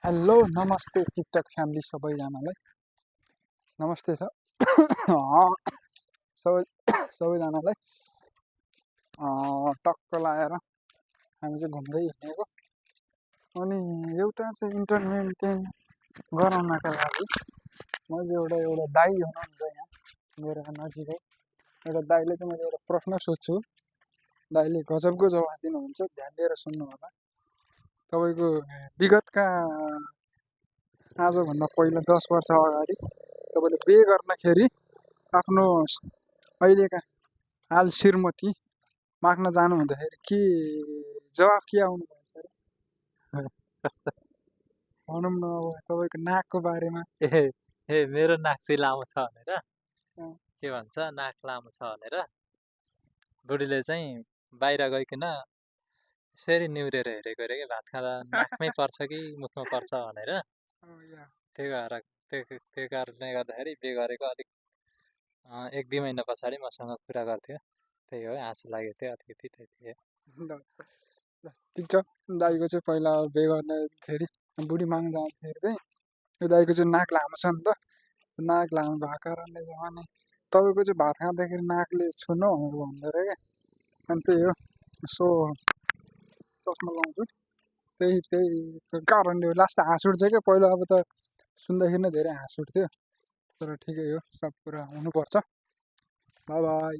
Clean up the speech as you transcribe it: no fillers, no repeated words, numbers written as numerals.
Hello नमस्ते TikTok family सबैजनालाई नमस्ते छ सबै सबैजनालाई टक्क लाएर हामी चाहिँ घुम्दै हिँडेको अनि एउटा चाहिँ इन्टरटेन गराउनका लागि मैले एउटा दाइ हुनुहुन्छ यहाँ मेरो नजिकै एउटा दाइले चाहिँ मैले एउटा प्रश्न सोध्छु दाइले गजबको जवाफ दिनुहुन्छ ध्यान दिएर सुन्नु होला तपाईँको विगतका आजभन्दा पहिला 10 वर्ष अगाडि तपाईँले बिहे गर्दाखेरि आफ्नो अहिलेका हाल श्रीमती माग्न जानु हुँदाखेरि के जवाफ के आउनु भयो सर कस्तो भनौँ न अब तपाईँको नाकको बारेमा ए मेरो नाक चाहिँ लामो छ भनेर अँ। के भन्छ नाक लामो छ भनेर बुढीले चाहिँ बाहिर गइकन यसरी निहुरेर हेरेको अरे कि भात खाँदा नाकमै पर्छ कि मुखमा पर्छ भनेर त्यो कारणले गर्दाखेरि बिहे गरेको अलिक 1-2 महिना पछाडि मसँग कुरा गर्थ्यो त्यही हो हाँसो लागेको थियो अलिकति त्यति हो ठिक छ दाइको चाहिँ पहिला बिहे गर्दाखेरि बुढी माग्न जाँदाखेरि चाहिँ यो दाइको चाहिँ नाक लामो छ नि त नाक लामो भएको कारणले चाहिँ अनि तपाईँको चाहिँ भात खाँदाखेरि नाकले छुनु भन्दो रहेछ क्या अनि त्यही हो सो चस्मा लाउँछु त्यही कारणले लास्ट हाँस उठ्छ क्या पहिला अब त सुन्दाखेरि नै धेरै हाँस उठ्थ्यो तर ठिकै हो सब कुरा हुनुपर्छ बाई बाई